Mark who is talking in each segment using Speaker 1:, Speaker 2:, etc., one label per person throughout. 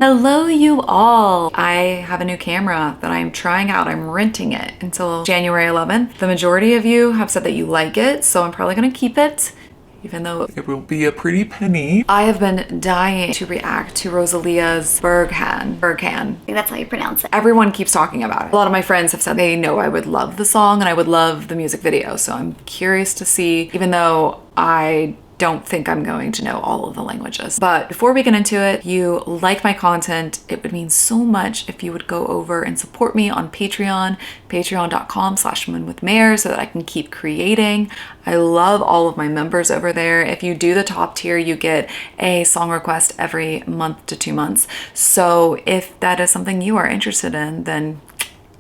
Speaker 1: Hello you all! I have a new camera that I'm trying out. I'm renting it until January 11th. The majority of you have said that you like it, so I'm probably gonna keep it, even though it will be a pretty penny. I have been dying to react to Rosalia's Berghain. I think
Speaker 2: that's how you pronounce it.
Speaker 1: Everyone keeps talking about it. A lot of my friends have said they know I would love the song and I would love the music video, so I'm curious to see, even though I don't think I'm going to know all of the languages. But before we get into it, if you like my content, it would mean so much if you would go over and support me on Patreon, patreon.com/womenwithmare, so that I can keep creating. I love all of my members over there. If you do the top tier, you get a song request every month to 2 months. So if that is something you are interested in, then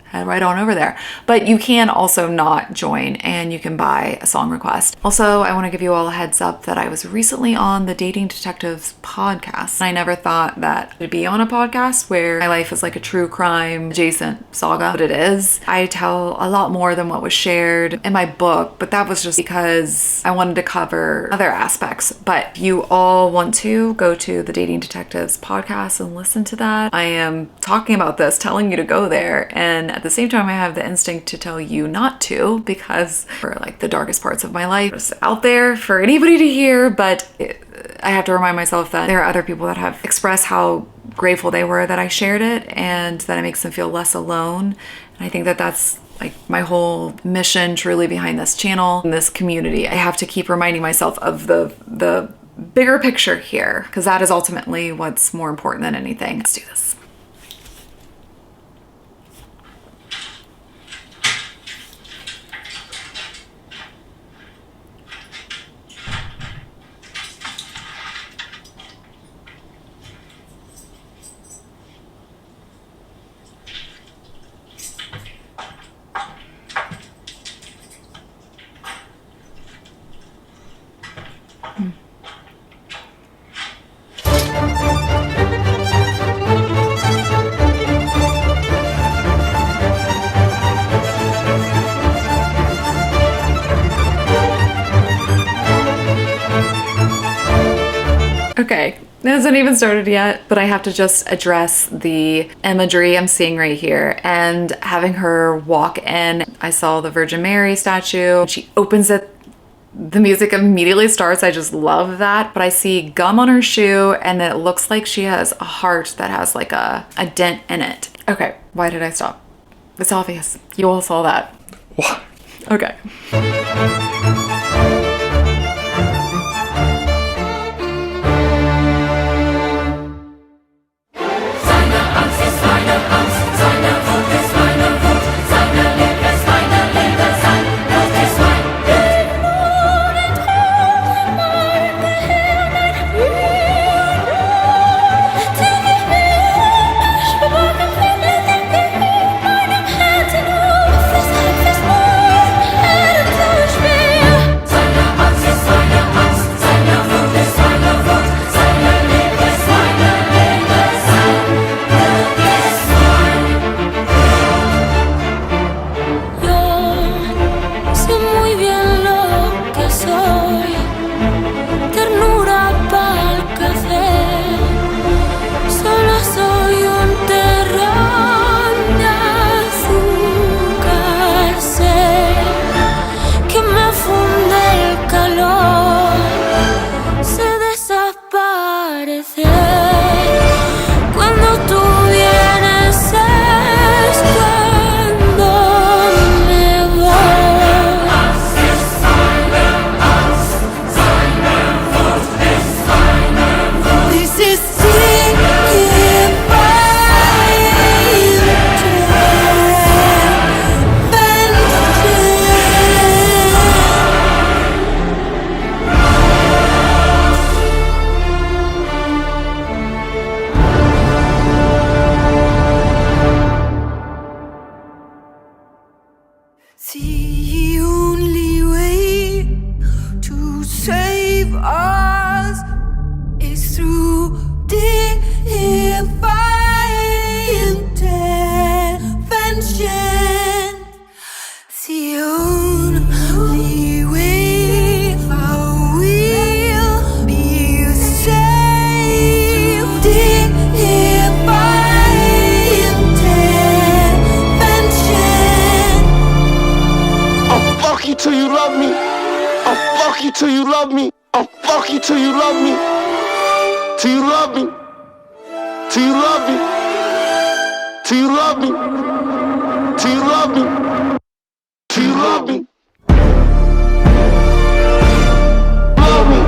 Speaker 1: head right on over there. But you can also not join and you can buy a song request. Also, I want to give you all a heads up that I was recently on the Dating Detectives podcast. I never thought that I'd be on a podcast where my life is like a true crime adjacent saga, but it is. I tell a lot more than what was shared in my book, but that was just because I wanted to cover other aspects. But if you all want to go to the Dating Detectives podcast and listen to that, I am talking about this, telling you to go there, and at the same time I have the instinct to tell you not to, because for like the darkest parts of my life, it's out there for anybody to hear. But I have to remind myself that there are other people that have expressed how grateful they were that I shared it and that it makes them feel less alone. And I think that that's like my whole mission truly behind this channel and this community. I have to keep reminding myself of the bigger picture here, because that is ultimately what's more important than anything. Let's do this. Okay, it hasn't even started yet, but I have to just address the imagery I'm seeing right here. And having her walk in, I saw the Virgin Mary statue. She opens it, the music immediately starts. I just love that. But I see gum on her shoe, and it looks like she has a heart that has like a dent in it. Okay, why did I stop? It's obvious. You all saw that. What? Okay.
Speaker 2: I'll fuck you till you love me. I'll fuck you till you love me. Till you love me. Till you love me. Till you love me. Till you love me. Till you love me. Love me.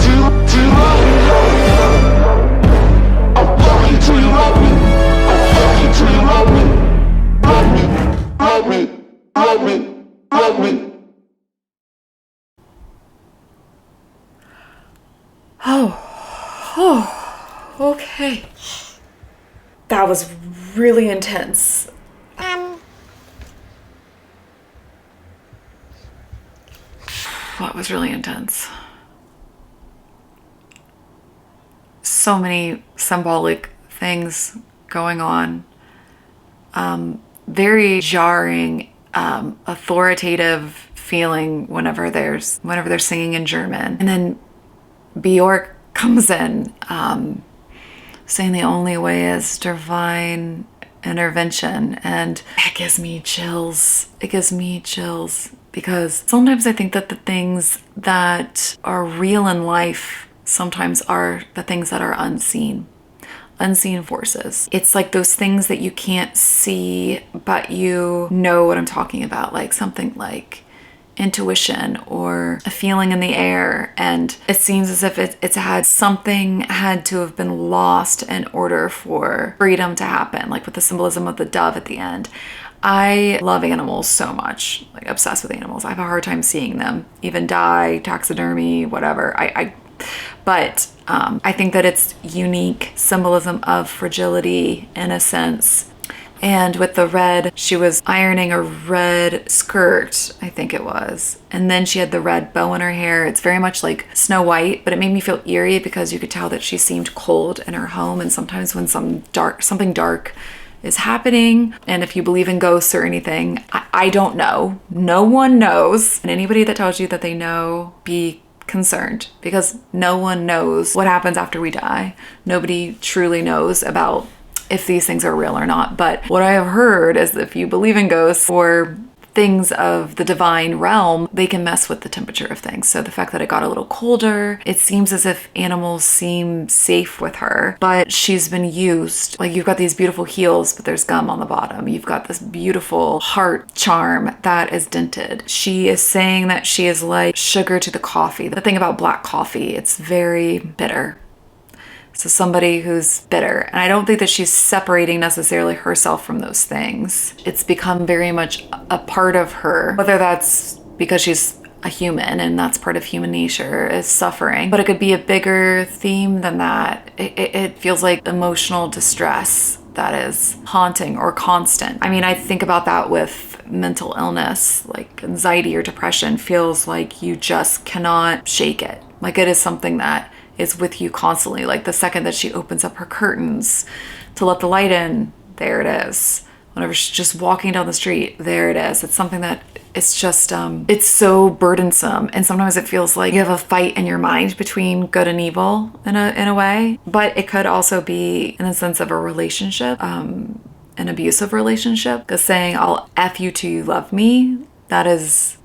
Speaker 2: Till you love me. I'll fuck you till you love me. I'll fuck you till you love me. Love me. Love me. Love me. Love me.
Speaker 1: Oh, okay. That was really intense. What was really intense? So many symbolic things going on. Very jarring, authoritative feeling whenever they're singing in German. And then Bjork comes in, saying the only way is divine intervention, and it gives me chills. It gives me chills because sometimes I think that the things that are real in life sometimes are the things that are unseen forces. It's like those things that you can't see, but you know what I'm talking about, like something like intuition or a feeling in the air, and it seems as if something had to have been lost in order for freedom to happen, like with the symbolism of the dove at the end. I love animals so much, like obsessed with animals. I have a hard time seeing them even die, taxidermy, whatever. But I think that it's unique symbolism of fragility in a sense. And with the red, she was ironing a red skirt, I think it was. And then she had the red bow in her hair. It's very much like Snow White, but it made me feel eerie because you could tell that she seemed cold in her home. And sometimes when something dark is happening, and if you believe in ghosts or anything, I don't know. No one knows. And anybody that tells you that they know, be concerned, because no one knows what happens after we die. Nobody truly knows about if these things are real or not. But what I have heard is that if you believe in ghosts or things of the divine realm, they can mess with the temperature of things. So the fact that it got a little colder, it seems as if animals seem safe with her, but she's been used. Like, you've got these beautiful heels, but there's gum on the bottom. You've got this beautiful heart charm that is dented. She is saying that she is like sugar to the coffee. The thing about black coffee, it's very bitter. So somebody who's bitter. And I don't think that she's separating necessarily herself from those things. It's become very much a part of her, whether that's because she's a human and that's part of human nature, is suffering. But it could be a bigger theme than that. It feels like emotional distress that is haunting or constant. I mean, I think about that with mental illness, like anxiety or depression feels like you just cannot shake it. Like, it is something that is with you constantly. Like the second that she opens up her curtains to let the light in, there it is. Whenever she's just walking down the street, there it is. It's something that it's just, it's so burdensome. And sometimes it feels like you have a fight in your mind between good and evil in a way. But it could also be in the sense of a relationship, an abusive relationship. Because saying, I'll F you till you love me, that's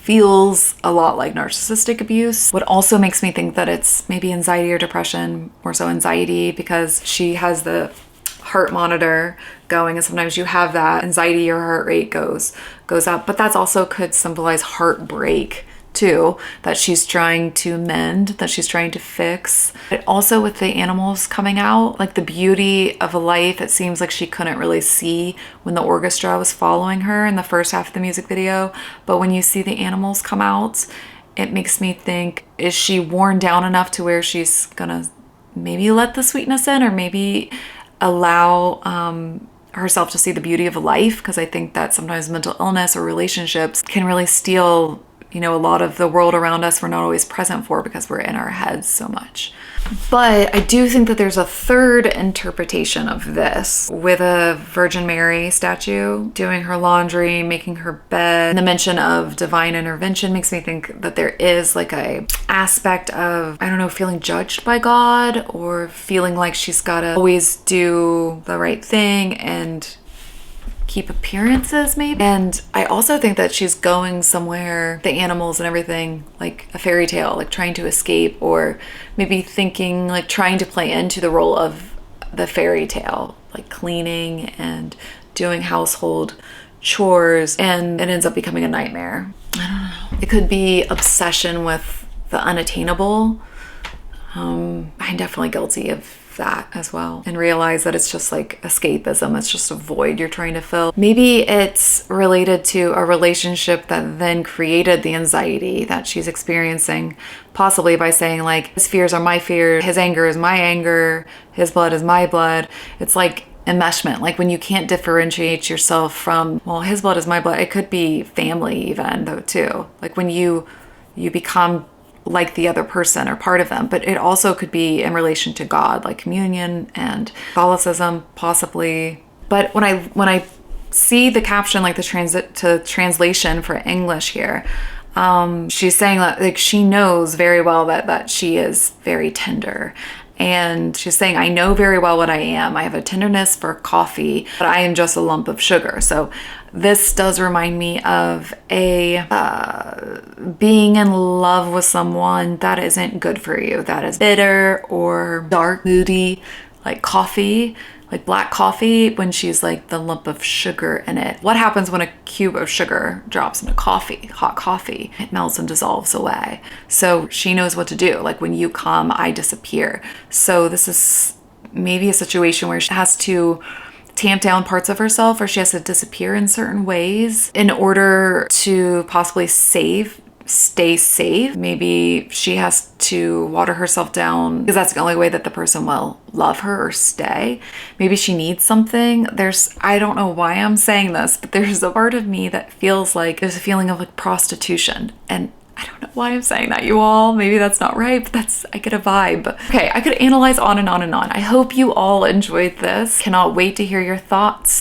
Speaker 1: feels a lot like narcissistic abuse. What also makes me think that it's maybe anxiety or depression, more so anxiety, because she has the heart monitor going, and sometimes you have that anxiety, your heart rate goes up, but that's also could symbolize heartbreak too, that she's trying to mend, that she's trying to fix. But also with the animals coming out, like the beauty of a life, it seems like she couldn't really see when the orchestra was following her in the first half of the music video. But when you see the animals come out, it makes me think, is she worn down enough to where she's gonna maybe let the sweetness in, or maybe allow herself to see the beauty of life? Because I think that sometimes mental illness or relationships can really steal, a lot of the world around us we're not always present for because we're in our heads so much. But I do think that there's a third interpretation of this with a Virgin Mary statue doing her laundry, making her bed. And the mention of divine intervention makes me think that there is like a aspect of, feeling judged by God, or feeling like she's gotta always do the right thing and keep appearances maybe. And I also think that she's going somewhere, the animals and everything, like a fairy tale, like trying to escape, or maybe thinking like trying to play into the role of the fairy tale, like cleaning and doing household chores, and it ends up becoming a nightmare. I don't know. It could be obsession with the unattainable. I'm definitely guilty of that as well, and realize that it's just like escapism. It's just a void you're trying to fill. Maybe it's related to a relationship that then created the anxiety that she's experiencing, possibly by saying like, his fears are my fears, his anger is my anger, his blood is my blood. It's like enmeshment, like when you can't differentiate yourself from, well, his blood is my blood. It could be family even though too, like when you become like the other person or part of them. But it also could be in relation to God, like communion and Catholicism possibly. But when I see the caption, like the translation for English here, she's saying that like she knows very well that she is very tender. And she's saying, I know very well what I am. I have a tenderness for coffee, but I am just a lump of sugar. So this does remind me of a being in love with someone that isn't good for you, that is bitter or dark, moody, like coffee, like black coffee, when she's like the lump of sugar in it. What happens when a cube of sugar drops into coffee, hot coffee? It melts and dissolves away. So she knows what to do. Like when you come, I disappear. So this is maybe a situation where she has to tamp down parts of herself, or she has to disappear in certain ways in order to possibly stay safe. Maybe she has to water herself down because that's the only way that the person will love her or stay. Maybe she needs something. I don't know why I'm saying this, but there's a part of me that feels like there's a feeling of like prostitution, and I don't know why I'm saying that, you all. Maybe that's not right, but I get a vibe. Okay, I could analyze on and on and on. I hope you all enjoyed this. Cannot wait to hear your thoughts.